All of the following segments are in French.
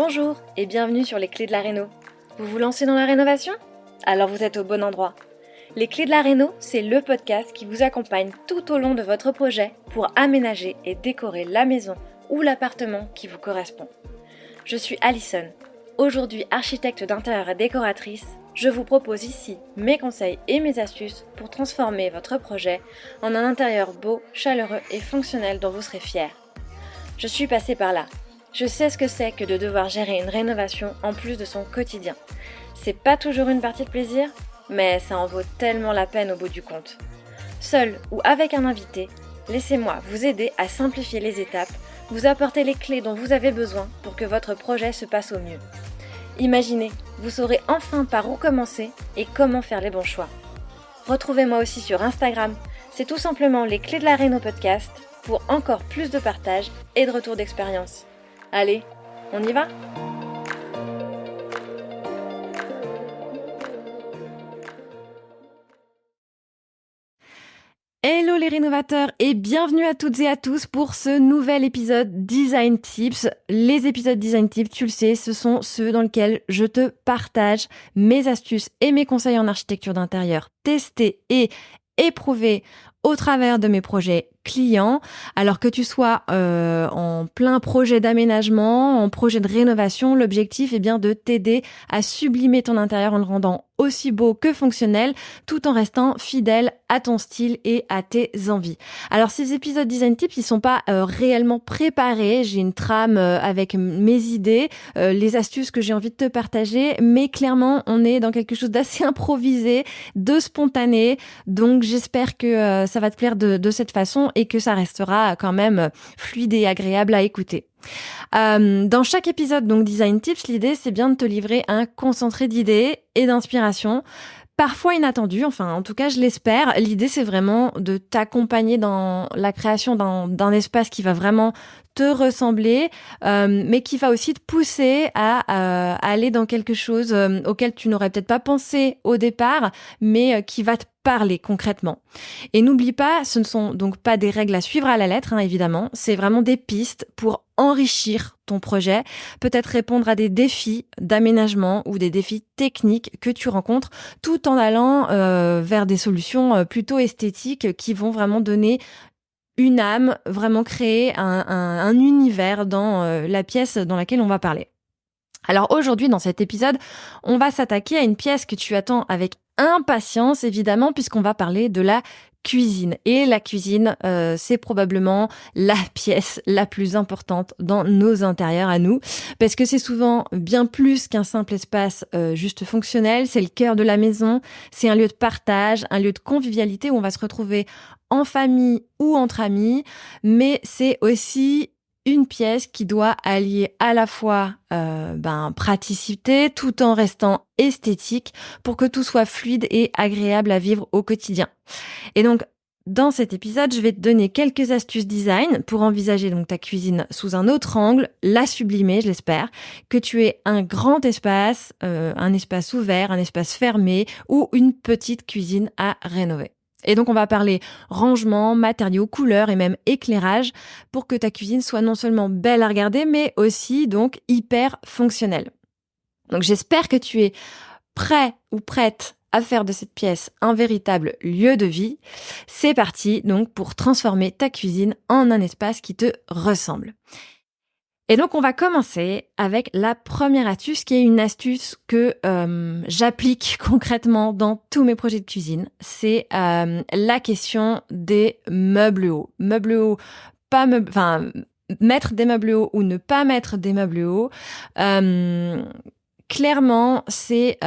Bonjour et bienvenue sur les clés de la réno. Vous vous lancez dans la rénovation ? Alors vous êtes au bon endroit. Les clés de la réno, c'est le podcast qui vous accompagne tout au long de votre projet pour aménager et décorer la maison ou l'appartement qui vous correspond. Je suis Alison, aujourd'hui architecte d'intérieur et décoratrice. Je vous propose ici mes conseils et mes astuces pour transformer votre projet en un intérieur beau, chaleureux et fonctionnel dont vous serez fiers. Je suis passée par là. Je sais ce que c'est que de devoir gérer une rénovation en plus de son quotidien. C'est pas toujours une partie de plaisir, mais ça en vaut tellement la peine au bout du compte. Seul ou avec un invité, laissez-moi vous aider à simplifier les étapes, vous apporter les clés dont vous avez besoin pour que votre projet se passe au mieux. Imaginez, vous saurez enfin par où commencer et comment faire les bons choix. Retrouvez-moi aussi sur Instagram, c'est tout simplement les clés de la réno podcast pour encore plus de partage et de retour d'expérience. Allez, on y va ? Hello les rénovateurs et bienvenue à toutes et à tous pour ce nouvel épisode Design Tips. Les épisodes Design Tips, tu le sais, ce sont ceux dans lesquels je te partage mes astuces et mes conseils en architecture d'intérieur testés et éprouvés au travers de mes projets clients. Alors que tu sois en plein projet d'aménagement, en projet de rénovation, l'objectif est bien de t'aider à sublimer ton intérieur en le rendant aussi beau que fonctionnel, tout en restant fidèle à ton style et à tes envies. Alors ces épisodes Design Tips, ils sont pas réellement préparés. J'ai une trame avec mes idées, les astuces que j'ai envie de te partager, mais clairement on est dans quelque chose d'assez improvisé, de spontané. Donc j'espère que ça va te plaire de cette façon et que ça restera quand même fluide et agréable à écouter. Dans chaque épisode, donc Design Tips, l'idée c'est bien de te livrer un concentré d'idées et d'inspiration, parfois inattendues, enfin en tout cas je l'espère. L'idée c'est vraiment de t'accompagner dans la création d'un espace qui va vraiment te ressembler, mais qui va aussi te pousser à aller dans quelque chose auquel tu n'aurais peut-être pas pensé au départ, mais qui va te parler concrètement. Et n'oublie pas, ce ne sont donc pas des règles à suivre à la lettre, évidemment, c'est vraiment des pistes pour enrichir ton projet, peut-être répondre à des défis d'aménagement ou des défis techniques que tu rencontres, tout en allant vers des solutions plutôt esthétiques qui vont vraiment donner une âme, vraiment créer un univers dans la pièce dans laquelle on va parler. Alors aujourd'hui, dans cet épisode, on va s'attaquer à une pièce que tu attends avec impatience, évidemment, puisqu'on va parler de la cuisine. Et la cuisine, c'est probablement la pièce la plus importante dans nos intérieurs à nous, parce que c'est souvent bien plus qu'un simple espace juste fonctionnel. C'est le cœur de la maison, c'est un lieu de partage, un lieu de convivialité où on va se retrouver en famille ou entre amis, mais c'est aussi une pièce qui doit allier à la fois praticité tout en restant esthétique pour que tout soit fluide et agréable à vivre au quotidien. Et donc, dans cet épisode, je vais te donner quelques astuces design pour envisager donc ta cuisine sous un autre angle, la sublimer, je l'espère, que tu aies un grand espace, un espace ouvert, un espace fermé ou une petite cuisine à rénover. Et donc, on va parler rangement, matériaux, couleurs et même éclairage pour que ta cuisine soit non seulement belle à regarder, mais aussi donc hyper fonctionnelle. Donc, j'espère que tu es prêt ou prête à faire de cette pièce un véritable lieu de vie. C'est parti donc pour transformer ta cuisine en un espace qui te ressemble. Et donc, on va commencer avec la première astuce qui est une astuce que j'applique concrètement dans tous mes projets de cuisine. C'est la question des meubles hauts. Meubles hauts, mettre des meubles hauts ou ne pas mettre des meubles hauts. Clairement, c'est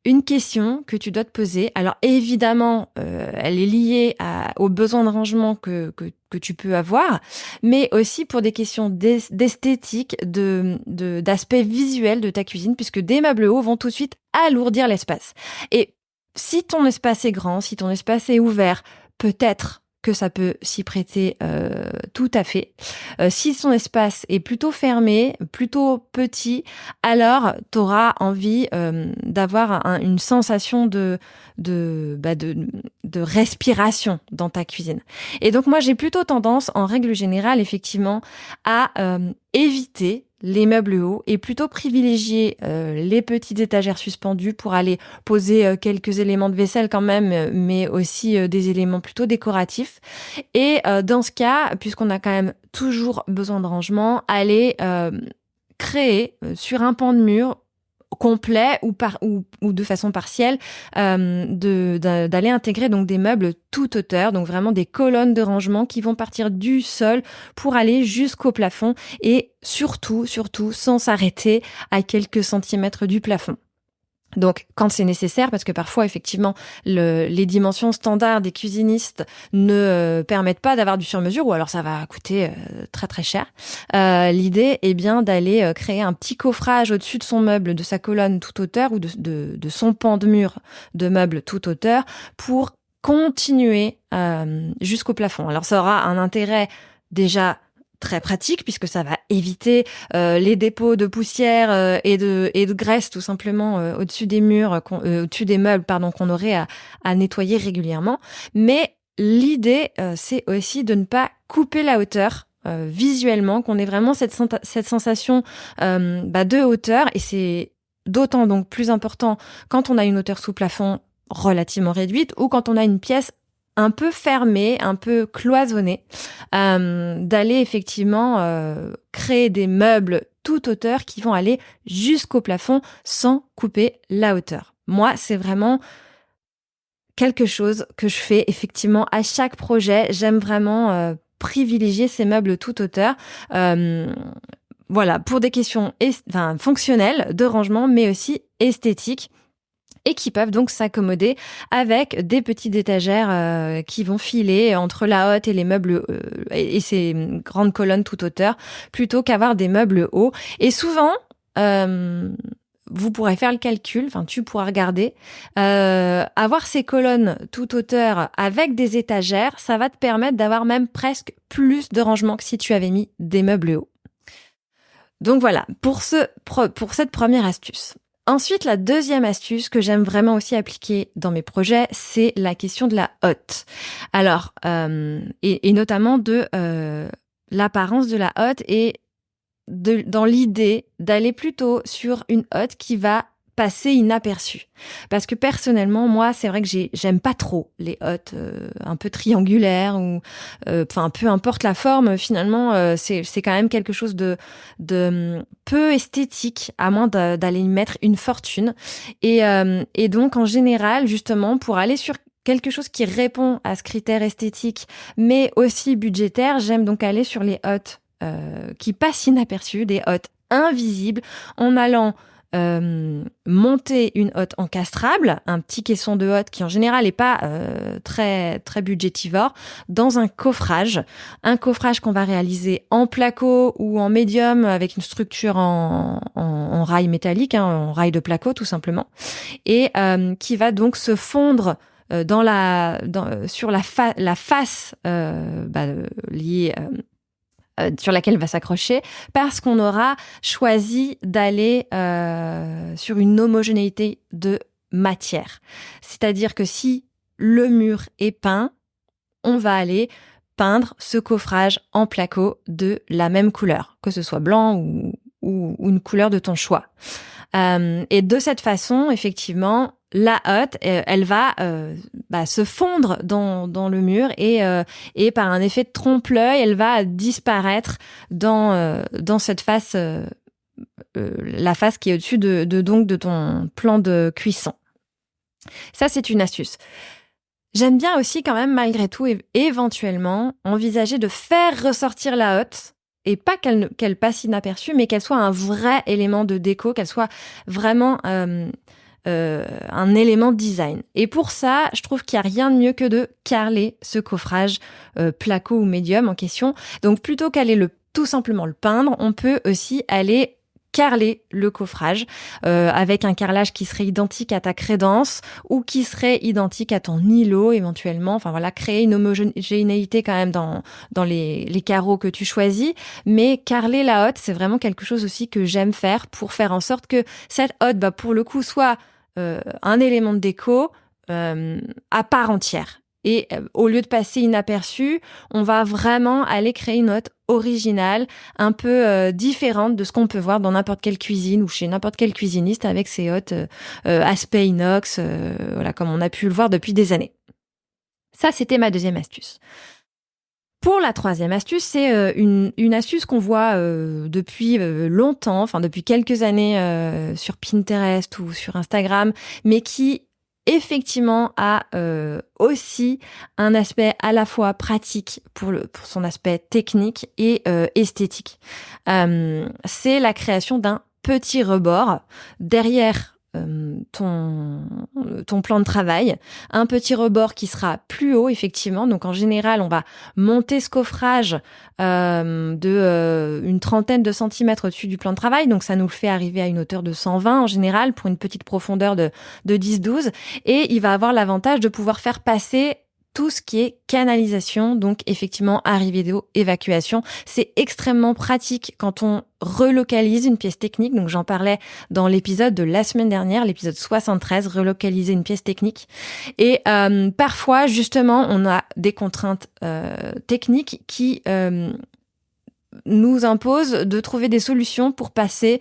une question que tu dois te poser. Alors évidemment, elle est liée aux besoins de rangement que tu peux avoir, mais aussi pour des questions d'esthétique, d'aspect visuel de ta cuisine, puisque des meubles hauts vont tout de suite alourdir l'espace. Et si ton espace est grand, si ton espace est ouvert, peut-être que ça peut s'y prêter tout à fait. Si son espace est plutôt fermé, plutôt petit, alors tu auras envie d'avoir une sensation de respiration dans ta cuisine. Et donc moi j'ai plutôt tendance, en règle générale, effectivement, à éviter les meubles hauts et plutôt privilégier les petites étagères suspendues pour aller poser quelques éléments de vaisselle quand même, mais aussi des éléments plutôt décoratifs. Et dans ce cas, puisqu'on a quand même toujours besoin de rangement, aller créer sur un pan de mur complet ou de façon partielle, d'aller intégrer donc des meubles toute hauteur, donc vraiment des colonnes de rangement qui vont partir du sol pour aller jusqu'au plafond et surtout sans s'arrêter à quelques centimètres du plafond. Donc, quand c'est nécessaire, parce que parfois, effectivement, les dimensions standards des cuisinistes ne permettent pas d'avoir du sur-mesure, ou alors ça va coûter très très cher. L'idée est bien d'aller créer un petit coffrage au-dessus de son meuble, de sa colonne toute hauteur, ou de son pan de mur de meuble toute hauteur, pour continuer jusqu'au plafond. Alors, ça aura un intérêt déjà très pratique puisque ça va éviter les dépôts de poussière et de graisse tout simplement au-dessus des murs, au-dessus des meubles qu'on aurait à nettoyer régulièrement. Mais l'idée c'est aussi de ne pas couper la hauteur visuellement, qu'on ait vraiment cette sensation de hauteur, et c'est d'autant donc plus important quand on a une hauteur sous plafond relativement réduite ou quand on a une pièce un peu fermé, un peu cloisonné, d'aller effectivement créer des meubles toute hauteur qui vont aller jusqu'au plafond sans couper la hauteur. Moi, c'est vraiment quelque chose que je fais effectivement à chaque projet. J'aime vraiment privilégier ces meubles toute hauteur. Voilà, pour des questions fonctionnelles, de rangement, mais aussi esthétiques, et qui peuvent donc s'accommoder avec des petites étagères qui vont filer entre la hotte et les meubles et ces grandes colonnes toute hauteur, plutôt qu'avoir des meubles hauts. Et souvent, vous pourrez faire le calcul, tu pourras regarder, avoir ces colonnes toute hauteur avec des étagères, ça va te permettre d'avoir même presque plus de rangement que si tu avais mis des meubles hauts. Donc voilà, pour cette première astuce. Ensuite, la deuxième astuce que j'aime vraiment aussi appliquer dans mes projets, c'est la question de la hotte. Alors, et notamment de l'apparence de la hotte et dans l'idée d'aller plutôt sur une hotte qui va passer inaperçue. Parce que personnellement, moi, c'est vrai que j'aime pas trop les hottes un peu triangulaires ou peu importe la forme, finalement, c'est quand même quelque chose de peu esthétique, à moins d'aller y mettre une fortune. Et donc, en général, justement, pour aller sur quelque chose qui répond à ce critère esthétique, mais aussi budgétaire, j'aime donc aller sur les hottes qui passent inaperçues, des hottes invisibles, en allant monter une hotte encastrable, un petit caisson de hotte qui en général n'est pas très très budgétivore, dans un coffrage qu'on va réaliser en placo ou en médium avec une structure en rail métallique, en rail de placo tout simplement, et qui va donc se fondre sur la face liée sur laquelle va s'accrocher, parce qu'on aura choisi d'aller sur une homogénéité de matière. C'est-à-dire que si le mur est peint, on va aller peindre ce coffrage en placo de la même couleur, que ce soit blanc ou une couleur de ton choix. Et de cette façon, effectivement, la hotte, elle va se fondre dans le mur et par un effet de trompe-l'œil, elle va disparaître dans cette face, la face qui est au-dessus de ton plan de cuisson. Ça, c'est une astuce. J'aime bien aussi quand même, malgré tout, éventuellement, envisager de faire ressortir la hotte, et pas qu'elle passe inaperçue, mais qu'elle soit un vrai élément de déco, qu'elle soit vraiment un élément de design. Et pour ça, je trouve qu'il n'y a rien de mieux que de carreler ce coffrage placo ou médium en question. Donc plutôt qu'aller tout simplement le peindre, on peut aussi aller carreler le coffrage avec un carrelage qui serait identique à ta crédence ou qui serait identique à ton îlot éventuellement. Enfin voilà, créer une homogénéité quand même dans les carreaux que tu choisis. Mais carreler la hotte, c'est vraiment quelque chose aussi que j'aime faire pour faire en sorte que cette hotte, pour le coup, soit un élément de déco à part entière. Et au lieu de passer inaperçu, on va vraiment aller créer une hotte originale, un peu différente de ce qu'on peut voir dans n'importe quelle cuisine ou chez n'importe quel cuisiniste avec ses hottes aspect inox, voilà, comme on a pu le voir depuis des années. Ça, c'était ma deuxième astuce. Pour la troisième astuce, c'est une astuce qu'on voit depuis longtemps, enfin depuis quelques années sur Pinterest ou sur Instagram, mais qui effectivement a aussi un aspect à la fois pratique pour son aspect technique et esthétique. C'est la création d'un petit rebord derrière ton plan de travail, un petit rebord qui sera plus haut effectivement. Donc en général, on va monter ce coffrage de une trentaine de centimètres au-dessus du plan de travail. Donc ça nous le fait arriver à une hauteur de 120 en général pour une petite profondeur de 10-12. Et il va avoir l'avantage de pouvoir faire passer tout ce qui est canalisation, donc effectivement arrivée d'eau, évacuation. C'est extrêmement pratique quand on relocalise une pièce technique. Donc j'en parlais dans l'épisode de la semaine dernière, l'épisode 73, relocaliser une pièce technique. Et parfois, justement, on a des contraintes techniques qui nous impose de trouver des solutions pour passer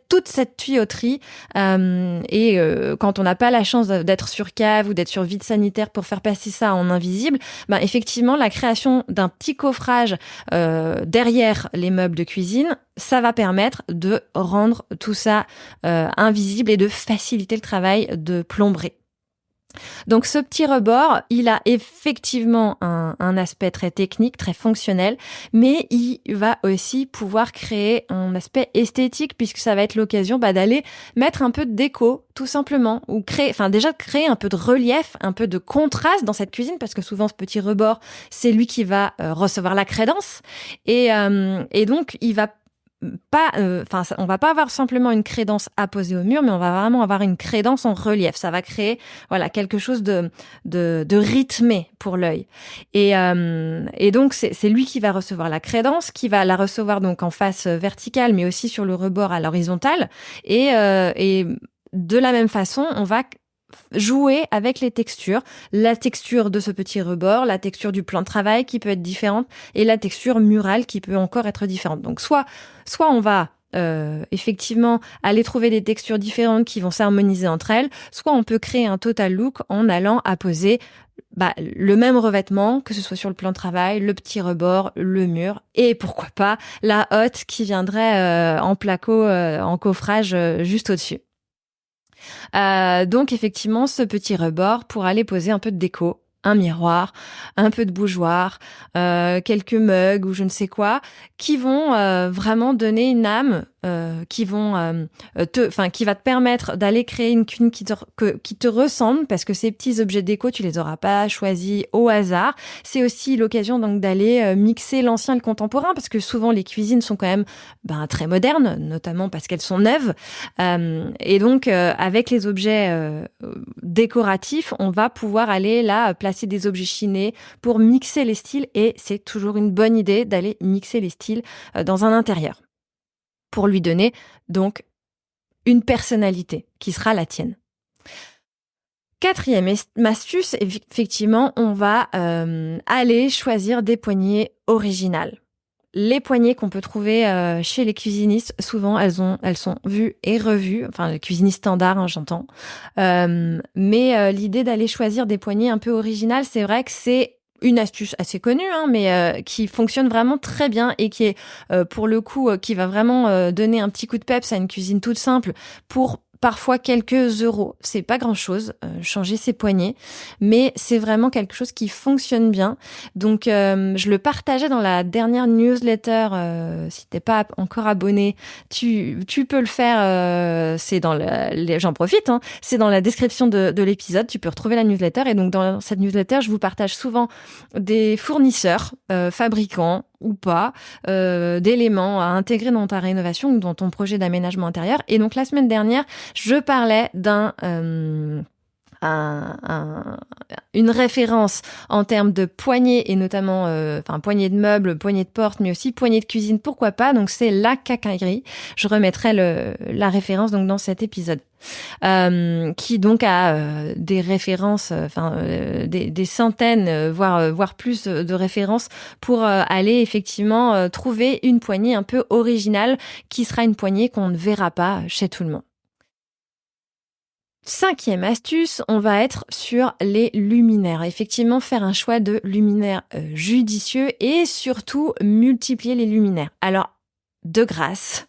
toute cette tuyauterie. Et quand on n'a pas la chance d'être sur cave ou d'être sur vide sanitaire pour faire passer ça en invisible, ben effectivement, la création d'un petit coffrage derrière les meubles de cuisine, ça va permettre de rendre tout ça invisible et de faciliter le travail de plomberie. Donc ce petit rebord, il a effectivement un aspect très technique, très fonctionnel, mais il va aussi pouvoir créer un aspect esthétique puisque ça va être l'occasion d'aller mettre un peu de déco tout simplement, ou créer un peu de relief, un peu de contraste dans cette cuisine parce que souvent ce petit rebord, c'est lui qui va recevoir la crédence et donc il va pas, on va pas avoir simplement une crédence apposée au mur, mais on va vraiment avoir une crédence en relief. Ça va créer, voilà, quelque chose de rythmé pour l'œil. Et donc c'est lui qui va recevoir la crédence, qui va la recevoir donc en face verticale, mais aussi sur le rebord à l'horizontale. Et de la même façon, on va jouer avec les textures, la texture de ce petit rebord, la texture du plan de travail qui peut être différente et la texture murale qui peut encore être différente. Donc soit on va effectivement aller trouver des textures différentes qui vont s'harmoniser entre elles, soit on peut créer un total look en allant apposer le même revêtement, que ce soit sur le plan de travail, le petit rebord, le mur, et pourquoi pas la hotte qui viendrait en placo, en coffrage juste au-dessus. Donc effectivement, ce petit rebord pour aller poser un peu de déco, un miroir, un peu de bougeoir, quelques mugs ou je ne sais quoi, qui vont vraiment donner une âme, qui va te permettre d'aller créer une cuisine qui te ressemble, parce que ces petits objets déco, tu les auras pas choisis au hasard. C'est aussi l'occasion donc d'aller mixer l'ancien et le contemporain, parce que souvent les cuisines sont quand même très modernes, notamment parce qu'elles sont neuves. Et donc avec les objets décoratifs, on va pouvoir aller là placer des objets chinés pour mixer les styles, et c'est toujours une bonne idée d'aller mixer les styles dans un intérieur, pour lui donner donc une personnalité qui sera la tienne. Quatrième astuce, effectivement, on va aller choisir des poignées originales. Les poignées qu'on peut trouver chez les cuisinistes, souvent elles sont vues et revues, enfin les cuisinistes standards, j'entends. Mais l'idée d'aller choisir des poignées un peu originales, c'est vrai que c'est une astuce assez connue, mais qui fonctionne vraiment très bien et qui est, pour le coup, qui va vraiment donner un petit coup de peps à une cuisine toute simple pour parfois quelques euros. C'est pas grand-chose, changer ses poignées, mais c'est vraiment quelque chose qui fonctionne bien. Donc, je le partageais dans la dernière newsletter. Si t'es pas encore abonné, tu peux le faire. C'est dans j'en profite. C'est dans la description de l'épisode. Tu peux retrouver la newsletter. Et donc, dans cette newsletter, je vous partage souvent des fournisseurs, fabricants ou pas, d'éléments à intégrer dans ta rénovation ou dans ton projet d'aménagement intérieur. Et donc, la semaine dernière, je parlais d'un une référence en termes de poignée et notamment poignée de meubles, poignée de porte, mais aussi poignée de cuisine, pourquoi pas. Donc c'est La Quincaillerie. Je remettrai la référence donc dans cet épisode. Qui donc a des références, des centaines, voire plus de références pour aller effectivement trouver une poignée un peu originale qui sera une poignée qu'on ne verra pas chez tout le monde. 5e astuce, on va être sur les luminaires. Effectivement, faire un choix de luminaires judicieux et surtout multiplier les luminaires. Alors, de grâce,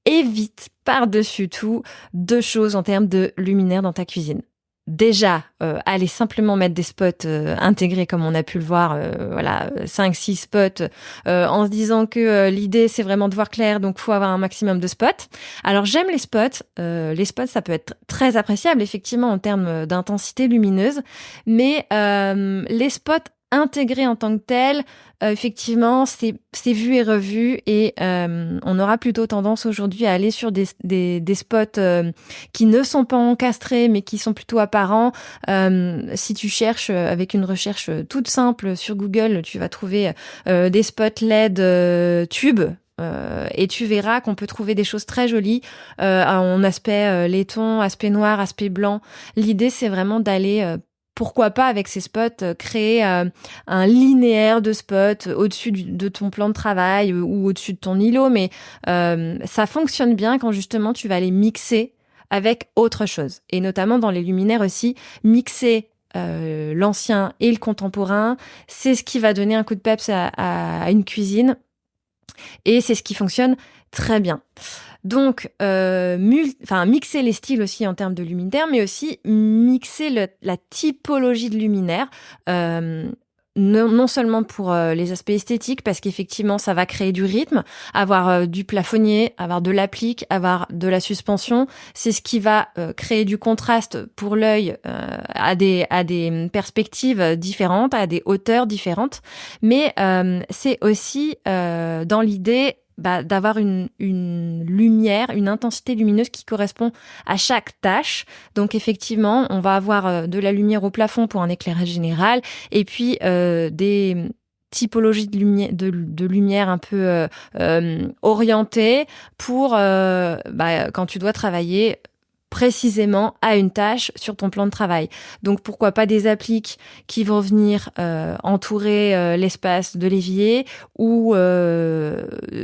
évite par-dessus tout 2 choses en termes de luminaires dans ta cuisine. Déjà, aller simplement mettre des spots intégrés comme on a pu le voir, 5-6 spots en se disant que l'idée c'est vraiment de voir clair, donc faut avoir un maximum de spots. Alors j'aime les spots. Les spots ça peut être très appréciable effectivement en termes d'intensité lumineuse, mais les spots intégrés en tant que tels, effectivement, c'est vu et revu et on aura plutôt tendance aujourd'hui à aller sur des spots qui ne sont pas encastrés mais qui sont plutôt apparents. Si tu cherches avec une recherche toute simple sur Google, tu vas trouver des spots LED tubes. Et tu verras qu'on peut trouver des choses très jolies en aspect laiton, aspect noir, aspect blanc. L'idée, c'est vraiment d'aller pourquoi pas avec ces spots créer un linéaire de spots au-dessus de ton plan de travail ou au-dessus de ton îlot, mais ça fonctionne bien quand justement tu vas les mixer avec autre chose. Et notamment dans les luminaires aussi, mixer l'ancien et le contemporain, c'est ce qui va donner un coup de peps à une cuisine et c'est ce qui fonctionne très bien. Donc, mixer les styles aussi en termes de luminaire, mais aussi mixer la typologie de luminaire, non seulement pour les aspects esthétiques, parce qu'effectivement, ça va créer du rythme, avoir du plafonnier, avoir de l'applique, avoir de la suspension. C'est ce qui va créer du contraste pour l'œil à des perspectives différentes, à des hauteurs différentes. Mais c'est aussi dans l'idée d'avoir une lumière, une intensité lumineuse qui correspond à chaque tâche. Donc effectivement, on va avoir de la lumière au plafond pour un éclairage général et puis des typologies de lumière un peu orientées pour quand tu dois travailler précisément à une tâche sur ton plan de travail. Donc pourquoi pas des appliques qui vont venir entourer l'espace de l'évier ou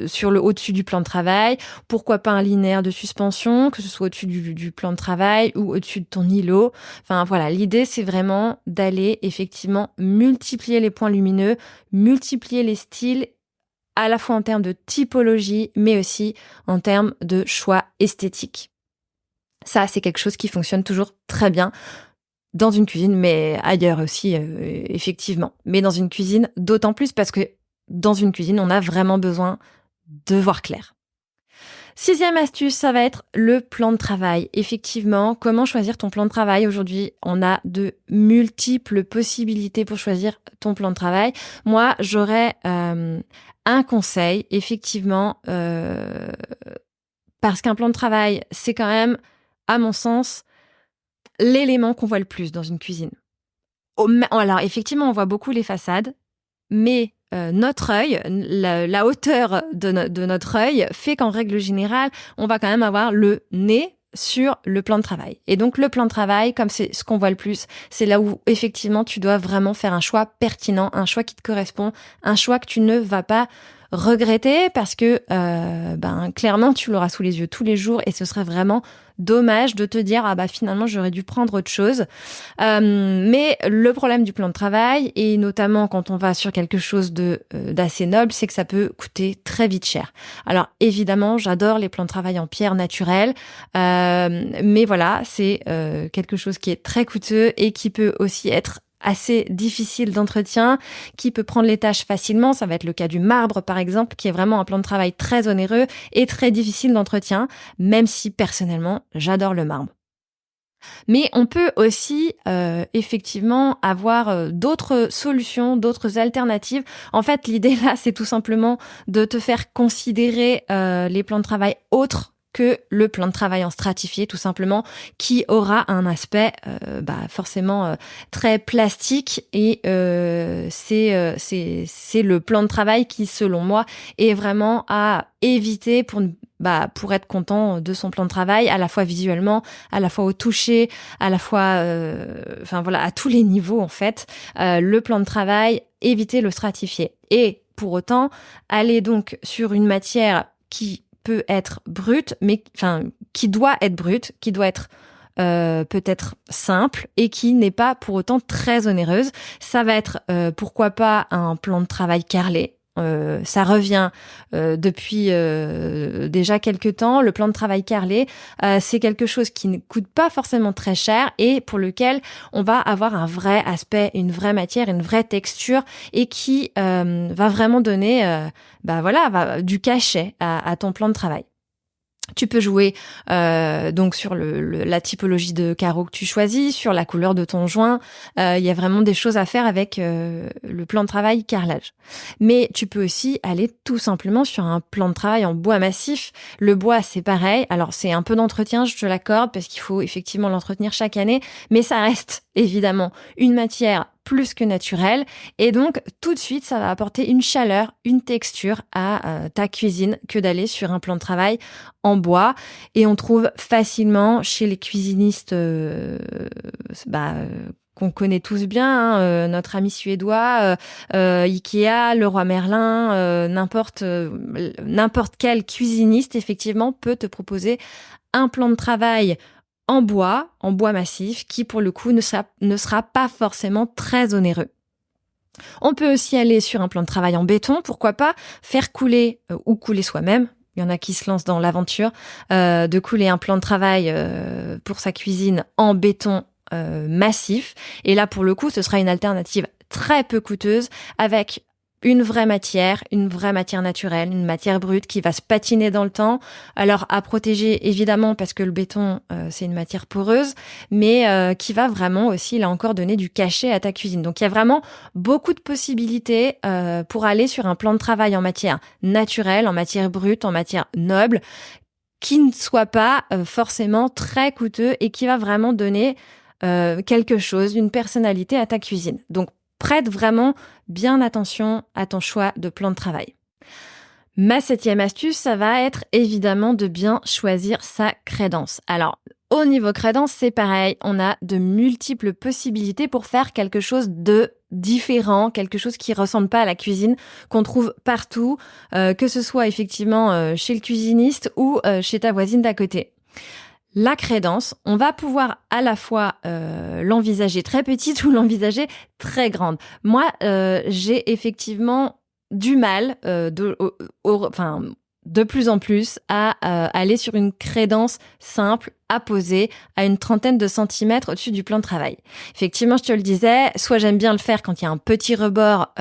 sur le au-dessus du plan de travail. Pourquoi pas un linéaire de suspension, que ce soit au-dessus du plan de travail ou au-dessus de ton îlot. Enfin voilà, l'idée c'est vraiment d'aller effectivement multiplier les points lumineux, multiplier les styles à la fois en termes de typologie mais aussi en termes de choix esthétique. Ça, c'est quelque chose qui fonctionne toujours très bien dans une cuisine, mais ailleurs aussi, effectivement. Mais dans une cuisine, d'autant plus parce que dans une cuisine, on a vraiment besoin de voir clair. 6e astuce, ça va être le plan de travail. Effectivement, comment choisir ton plan de travail? Aujourd'hui, on a de multiples possibilités pour choisir ton plan de travail. Moi, j'aurais un conseil, effectivement, parce qu'un plan de travail, c'est quand même à mon sens, l'élément qu'on voit le plus dans une cuisine. Alors, effectivement, on voit beaucoup les façades, mais notre œil, la hauteur de notre œil fait qu'en règle générale, on va quand même avoir le nez sur le plan de travail. Et donc, le plan de travail, comme c'est ce qu'on voit le plus, c'est là où, effectivement, tu dois vraiment faire un choix pertinent, un choix qui te correspond, un choix que tu ne vas pas regretter parce que clairement tu l'auras sous les yeux tous les jours et ce serait vraiment dommage de te dire finalement j'aurais dû prendre autre chose. Mais le problème du plan de travail et notamment quand on va sur quelque chose d'assez noble, c'est que ça peut coûter très vite cher. Alors évidemment, j'adore les plans de travail en pierre naturelle, mais voilà, c'est quelque chose qui est très coûteux et qui peut aussi être assez difficile d'entretien, qui peut prendre les tâches facilement. Ça va être le cas du marbre, par exemple, qui est vraiment un plan de travail très onéreux et très difficile d'entretien, même si, personnellement, j'adore le marbre. Mais on peut aussi effectivement avoir d'autres solutions, d'autres alternatives. En fait, l'idée là, c'est tout simplement de te faire considérer les plans de travail autres que le plan de travail en stratifié, tout simplement, qui aura un aspect forcément très plastique et c'est le plan de travail qui, selon moi, est vraiment à éviter pour être content de son plan de travail, à la fois visuellement, à la fois au toucher, à la fois, à tous les niveaux en fait. Le plan de travail, éviter le stratifié. Et pour autant, aller donc sur une matière qui peut être brute, qui doit être brute, qui doit être peut-être simple et qui n'est pas pour autant très onéreuse. Ça va être pourquoi pas un plan de travail carrelé. Ça revient depuis déjà quelques temps. Le plan de travail carrelé, c'est quelque chose qui ne coûte pas forcément très cher et pour lequel on va avoir un vrai aspect, une vraie matière, une vraie texture et qui va vraiment donner du cachet à ton plan de travail. Tu peux jouer donc sur la typologie de carreaux que tu choisis, sur la couleur de ton joint. Il y a vraiment des choses à faire avec le plan de travail carrelage. Mais tu peux aussi aller tout simplement sur un plan de travail en bois massif. Le bois, c'est pareil. Alors, c'est un peu d'entretien, je te l'accorde, parce qu'il faut effectivement l'entretenir chaque année. Mais ça reste évidemment une matière plus que naturelle. Et donc, tout de suite, ça va apporter une chaleur, une texture à ta cuisine que d'aller sur un plan de travail en bois. Et on trouve facilement chez les cuisinistes qu'on connaît tous bien, notre ami suédois, Ikea, Leroy Merlin, n'importe quel cuisiniste, effectivement, peut te proposer un plan de travail en bois massif, qui pour le coup ne sera pas forcément très onéreux. On peut aussi aller sur un plan de travail en béton, pourquoi pas, faire couler ou couler soi-même. Il y en a qui se lancent dans l'aventure de couler un plan de travail pour sa cuisine en béton massif. Et là, pour le coup, ce sera une alternative très peu coûteuse avec une vraie matière naturelle, une matière brute qui va se patiner dans le temps. Alors à protéger évidemment parce que le béton c'est une matière poreuse, mais qui va vraiment aussi là encore donner du cachet à ta cuisine. Donc il y a vraiment beaucoup de possibilités pour aller sur un plan de travail en matière naturelle, en matière brute, en matière noble, qui ne soit pas forcément très coûteux et qui va vraiment donner quelque chose, une personnalité à ta cuisine. Donc prête vraiment bien attention à ton choix de plan de travail. Ma 7e astuce, ça va être évidemment de bien choisir sa crédence. Alors, au niveau crédence, c'est pareil, on a de multiples possibilités pour faire quelque chose de différent, quelque chose qui ressemble pas à la cuisine qu'on trouve partout, que ce soit effectivement chez le cuisiniste ou chez ta voisine d'à côté. La crédence, on va pouvoir à la fois l'envisager très petite ou l'envisager très grande. Moi, j'ai effectivement du mal de plus en plus à aller sur une crédence simple, à poser à une trentaine de centimètres au-dessus du plan de travail. Effectivement, je te le disais, soit j'aime bien le faire quand il y a un petit rebord,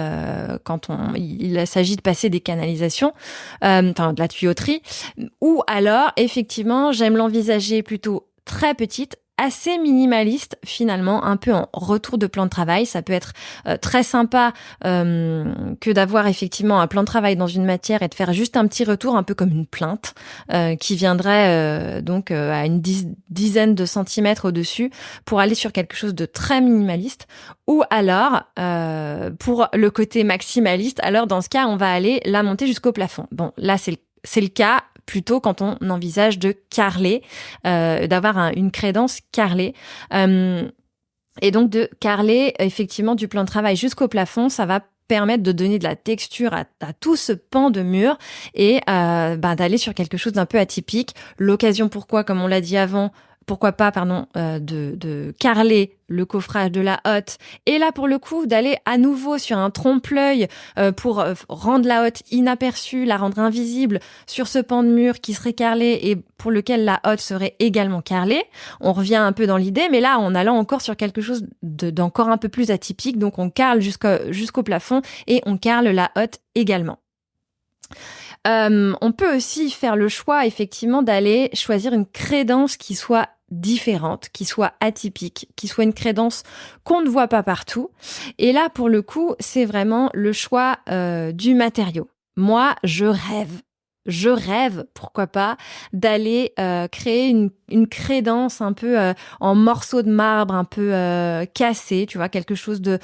quand il s'agit de passer des canalisations, de la tuyauterie, ou alors, effectivement, j'aime l'envisager plutôt très petite, assez minimaliste finalement, un peu en retour de plan de travail. Ça peut être très sympa que d'avoir effectivement un plan de travail dans une matière et de faire juste un petit retour, un peu comme une plainte qui viendrait à une dizaine de centimètres au-dessus pour aller sur quelque chose de très minimaliste. Ou alors, pour le côté maximaliste, alors dans ce cas, on va aller la monter jusqu'au plafond. Bon, là, c'est le cas plutôt quand on envisage de carreler, d'avoir une crédence carrelée. Et donc de carreler effectivement du plan de travail jusqu'au plafond, ça va permettre de donner de la texture à tout ce pan de mur et d'aller sur quelque chose d'un peu atypique. L'occasion comme on l'a dit avant, pourquoi pas, de carreler le coffrage de la hotte. Et là, pour le coup, d'aller à nouveau sur un trompe-l'œil pour rendre la hotte inaperçue, la rendre invisible sur ce pan de mur qui serait carrelé et pour lequel la hotte serait également carrelée. On revient un peu dans l'idée, mais là, en allant encore sur quelque chose d'encore un peu plus atypique. Donc, on carle jusqu'au plafond et on carle la hotte également. On peut aussi faire le choix, effectivement, d'aller choisir une crédence qui soit différente, qui soit atypique, qui soit une crédence qu'on ne voit pas partout. Et là, pour le coup, c'est vraiment le choix du matériau. Moi, je rêve je rêve, pourquoi pas, d'aller créer une crédence un peu en morceaux de marbre, un peu cassé, tu vois, quelque chose de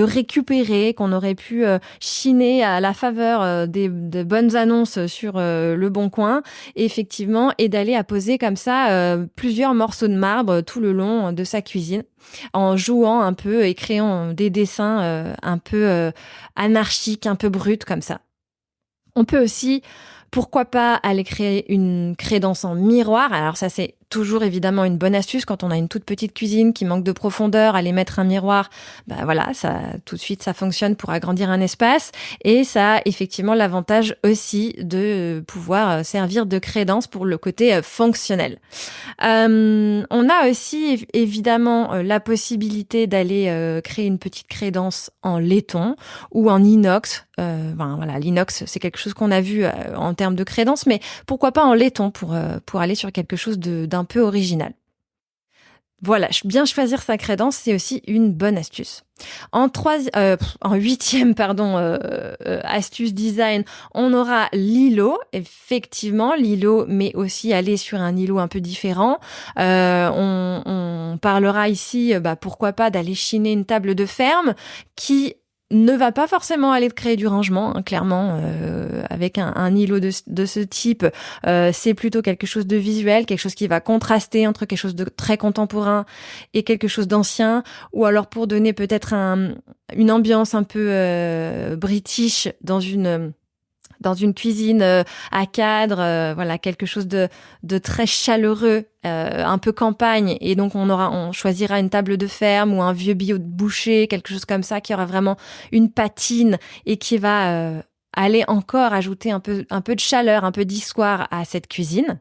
récupéré qu'on aurait pu chiner à la faveur de bonnes annonces sur Le Bon Coin, effectivement, et d'aller apposer comme ça plusieurs morceaux de marbre tout le long de sa cuisine, en jouant un peu et créant des dessins un peu anarchiques, un peu bruts comme ça. On peut aussi, pourquoi pas, aller créer une crédence en miroir. Alors ça, c'est toujours évidemment une bonne astuce quand on a une toute petite cuisine qui manque de profondeur. Aller mettre un miroir, bah voilà, ça tout de suite ça fonctionne pour agrandir un espace, et ça a effectivement l'avantage aussi de pouvoir servir de crédence pour le côté fonctionnel. On a aussi évidemment la possibilité d'aller créer une petite crédence en laiton ou en inox. Voilà, l'inox, c'est quelque chose qu'on a vu en termes de crédence, mais pourquoi pas en laiton pour aller sur quelque chose d'un peu original. Voilà, bien choisir sa crédence, c'est aussi une bonne astuce. En huitième, astuce design, on aura l'îlot. Effectivement, l'îlot, mais aussi aller sur un îlot un peu différent. On parlera ici, pourquoi pas, d'aller chiner une table de ferme qui ne va pas forcément aller créer du rangement, hein, clairement, avec un îlot de ce type, c'est plutôt quelque chose de visuel, quelque chose qui va contraster entre quelque chose de très contemporain et quelque chose d'ancien, ou alors pour donner peut-être une ambiance un peu british dans une cuisine à cadre, voilà, quelque chose de très chaleureux, un peu campagne, et donc on choisira une table de ferme ou un vieux bio de boucher, quelque chose comme ça qui aura vraiment une patine et qui va aller encore ajouter un peu de chaleur, un peu d'histoire à cette cuisine.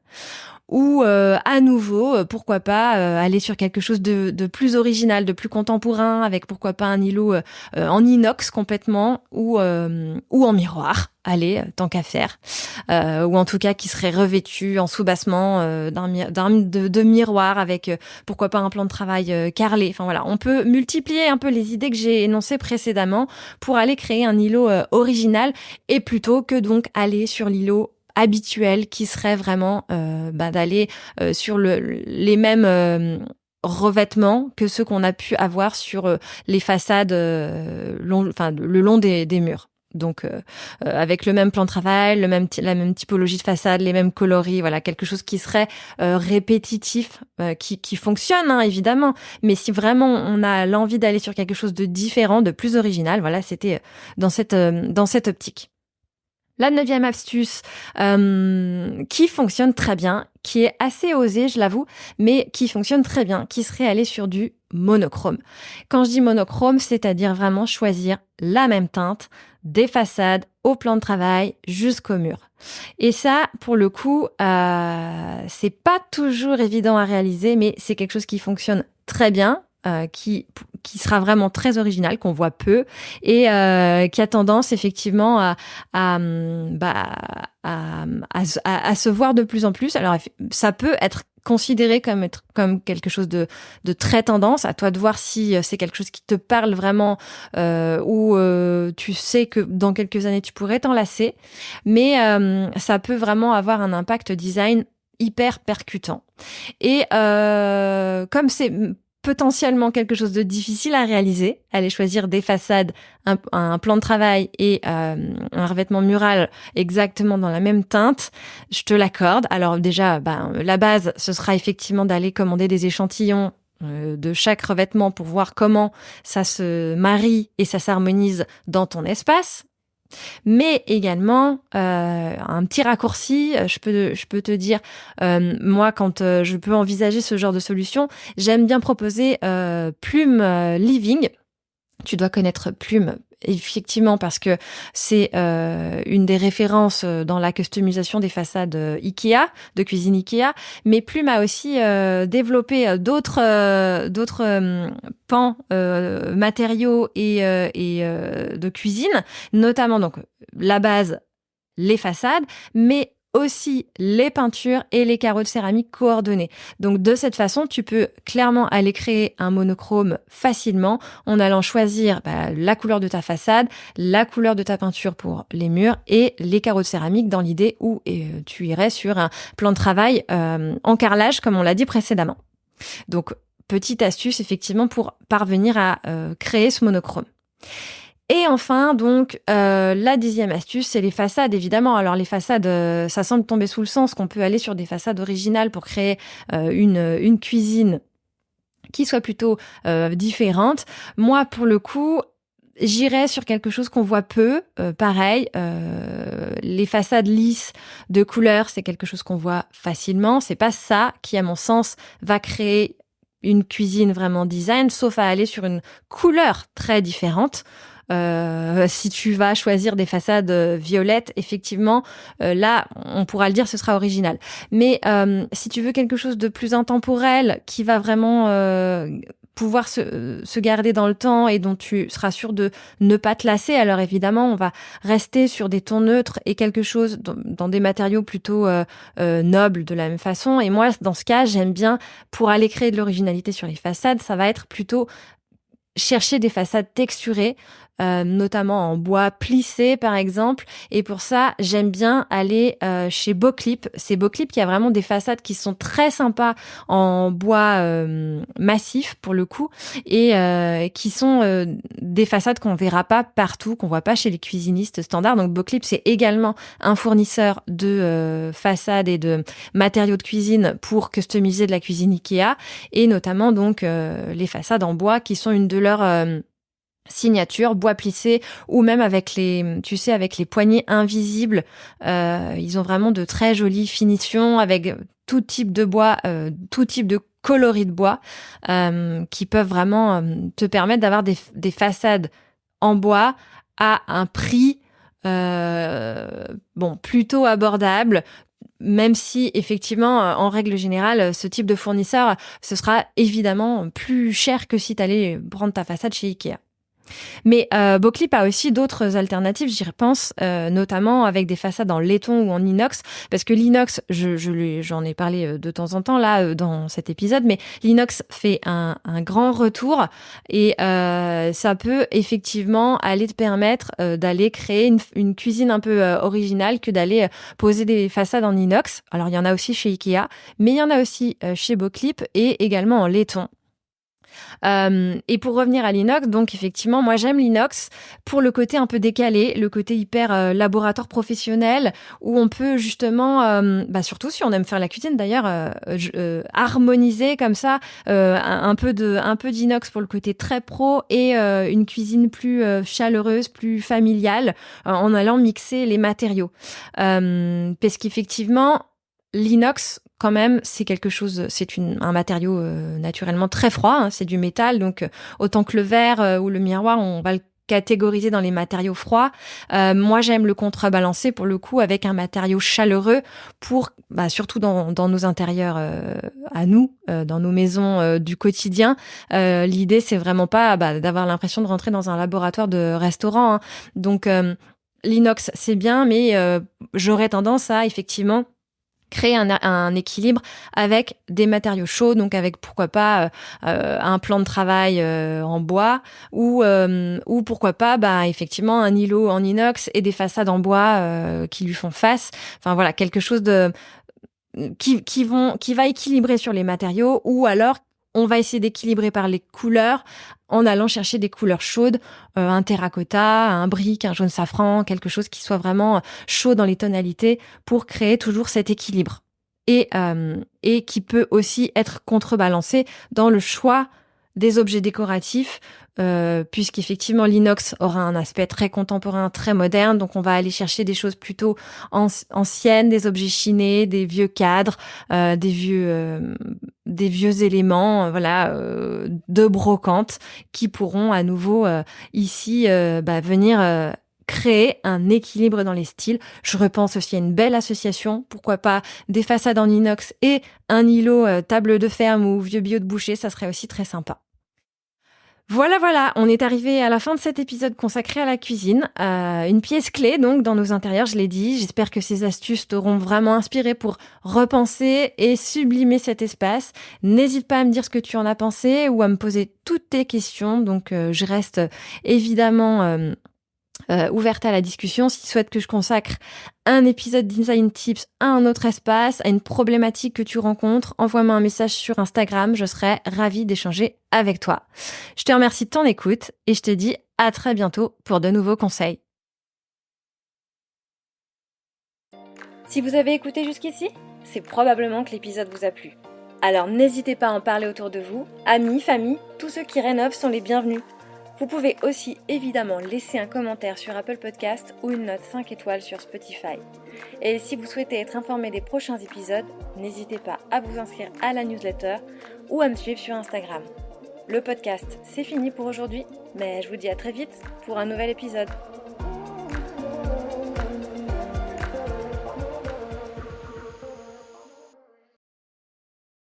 Ou à nouveau, pourquoi pas aller sur quelque chose de plus original, de plus contemporain, avec pourquoi pas un îlot en inox complètement, ou en miroir. Allez, tant qu'à faire, ou en tout cas qui serait revêtu en soubassement de miroir avec pourquoi pas un plan de travail carrelé. Enfin voilà, on peut multiplier un peu les idées que j'ai énoncées précédemment pour aller créer un îlot original, et plutôt que donc aller sur l'îlot habituel qui serait vraiment d'aller sur les mêmes revêtements que ceux qu'on a pu avoir sur les façades le long des murs. Donc avec le même plan de travail, la même typologie de façade, les mêmes coloris, voilà, quelque chose qui serait répétitif, qui fonctionne hein, évidemment, mais si vraiment on a l'envie d'aller sur quelque chose de différent, de plus original, voilà, c'était dans cette optique. La 9e astuce qui fonctionne très bien, qui est assez osée, je l'avoue, mais qui fonctionne très bien, qui serait aller sur du monochrome. Quand je dis monochrome, c'est-à-dire vraiment choisir la même teinte des façades au plan de travail jusqu'au mur. Et ça, pour le coup, c'est pas toujours évident à réaliser, mais c'est quelque chose qui fonctionne très bien. Qui sera vraiment très original, qu'on voit peu, et qui a tendance effectivement à se voir de plus en plus. Alors ça peut être considéré comme quelque chose de très tendance. À toi de voir si c'est quelque chose qui te parle vraiment, ou tu sais que dans quelques années tu pourrais t'en lasser, mais ça peut vraiment avoir un impact design hyper percutant. Et comme c'est potentiellement quelque chose de difficile à réaliser, aller choisir des façades, un plan de travail et un revêtement mural exactement dans la même teinte, je te l'accorde. Alors déjà, la base, ce sera effectivement d'aller commander des échantillons de chaque revêtement pour voir comment ça se marie et ça s'harmonise dans ton espace. Mais également un petit raccourci, je peux te dire, moi quand je peux envisager ce genre de solution, j'aime bien proposer Plume Living. Tu dois connaître Plume, effectivement, parce que c'est une des références dans la customisation des façades Ikea, de cuisine Ikea. Mais Plume a aussi développé d'autres pans matériaux et de cuisine, notamment donc la base, les façades, mais aussi les peintures et les carreaux de céramique coordonnés. Donc de cette façon, tu peux clairement aller créer un monochrome facilement en allant choisir la couleur de ta façade, la couleur de ta peinture pour les murs et les carreaux de céramique dans l'idée où tu irais sur un plan de travail en carrelage comme on l'a dit précédemment. Donc petite astuce effectivement pour parvenir à créer ce monochrome. Et enfin, donc, la 10e astuce, c'est les façades, évidemment. Alors, les façades, ça semble tomber sous le sens qu'on peut aller sur des façades originales pour créer une cuisine qui soit plutôt différente. Moi, pour le coup, j'irais sur quelque chose qu'on voit peu. Pareil, les façades lisses de couleurs, c'est quelque chose qu'on voit facilement. C'est pas ça qui, à mon sens, va créer une cuisine vraiment design, sauf à aller sur une couleur très différente. Si tu vas choisir des façades violettes, effectivement, là, on pourra le dire, ce sera original. Mais si tu veux quelque chose de plus intemporel, qui va vraiment pouvoir se garder dans le temps et dont tu seras sûr de ne pas te lasser, alors évidemment, on va rester sur des tons neutres et quelque chose dans des matériaux plutôt nobles de la même façon. Et moi, dans ce cas, j'aime bien, pour aller créer de l'originalité sur les façades, ça va être plutôt chercher des façades texturées, notamment en bois plissé par exemple. Et pour ça, j'aime bien aller chez Beauclip. C'est Beauclip qui a vraiment des façades qui sont très sympas en bois massif pour le coup et qui sont des façades qu'on verra pas partout, qu'on voit pas chez les cuisinistes standards. Donc Beauclip, c'est également un fournisseur de façades et de matériaux de cuisine pour customiser de la cuisine Ikea et notamment donc les façades en bois qui sont une de leurs signature, bois plissé ou même avec avec les poignées invisibles. Ils ont vraiment de très jolies finitions avec tout type de bois, tout type de coloris de bois qui peuvent vraiment te permettre d'avoir des façades en bois à un prix plutôt abordable. Même si, effectivement, en règle générale, ce type de fournisseur, ce sera évidemment plus cher que si tu allais prendre ta façade chez Ikea. Mais Beauclip a aussi d'autres alternatives, j'y repense, notamment avec des façades en laiton ou en inox, parce que l'inox, j'en ai parlé de temps en temps là dans cet épisode, mais l'inox fait un grand retour et ça peut effectivement aller te permettre d'aller créer une cuisine un peu originale que d'aller poser des façades en inox. Alors il y en a aussi chez Ikea, mais il y en a aussi chez Beauclip et également en laiton. Et pour revenir à l'inox, donc effectivement, moi j'aime l'inox pour le côté un peu décalé, le côté hyper laboratoire professionnel, où on peut justement, surtout si on aime faire la cuisine d'ailleurs, harmoniser comme ça un peu d'inox pour le côté très pro et une cuisine plus chaleureuse, plus familiale, en allant mixer les matériaux. Parce qu'effectivement, l'inox, quand même, c'est quelque chose, un matériau naturellement très froid, hein, c'est du métal, donc autant que le verre ou le miroir, on va le catégoriser dans les matériaux froids. Moi, j'aime le contrebalancer pour le coup avec un matériau chaleureux pour, surtout dans nos intérieurs à nous, dans nos maisons du quotidien. L'idée, c'est vraiment pas d'avoir l'impression de rentrer dans un laboratoire de restaurant, hein. Donc, l'inox, c'est bien, mais j'aurais tendance à effectivement créer un équilibre avec des matériaux chauds, donc avec pourquoi pas un plan de travail en bois ou pourquoi pas effectivement un îlot en inox et des façades en bois qui lui font face. Enfin voilà, quelque chose de qui va équilibrer sur les matériaux ou alors on va essayer d'équilibrer par les couleurs en allant chercher des couleurs chaudes, un terracotta, un brique, un jaune safran, quelque chose qui soit vraiment chaud dans les tonalités pour créer toujours cet équilibre. Et qui peut aussi être contrebalancé dans le choix des objets décoratifs, puisqu'effectivement l'inox aura un aspect très contemporain, très moderne, donc on va aller chercher des choses plutôt anciennes, des objets chinés, des vieux cadres, des vieux éléments, de brocante, qui pourront à nouveau ici venir créer un équilibre dans les styles. Je repense aussi à une belle association, pourquoi pas des façades en inox et un îlot table de ferme ou vieux bio de boucher, ça serait aussi très sympa. Voilà, on est arrivé à la fin de cet épisode consacré à la cuisine. Une pièce clé donc dans nos intérieurs, je l'ai dit. J'espère que ces astuces t'auront vraiment inspiré pour repenser et sublimer cet espace. N'hésite pas à me dire ce que tu en as pensé ou à me poser toutes tes questions. Donc je reste évidemment ouverte à la discussion. Si tu souhaites que je consacre un épisode Design Tips à un autre espace, à une problématique que tu rencontres, envoie-moi un message sur Instagram. Je serai ravie d'échanger avec toi. Je te remercie de ton écoute et je te dis à très bientôt pour de nouveaux conseils. Si vous avez écouté jusqu'ici, c'est probablement que l'épisode vous a plu. Alors n'hésitez pas à en parler autour de vous. Amis, famille, tous ceux qui rénovent sont les bienvenus. Vous pouvez aussi évidemment laisser un commentaire sur Apple Podcast ou une note 5 étoiles sur Spotify. Et si vous souhaitez être informé des prochains épisodes, n'hésitez pas à vous inscrire à la newsletter ou à me suivre sur Instagram. Le podcast, c'est fini pour aujourd'hui, mais je vous dis à très vite pour un nouvel épisode.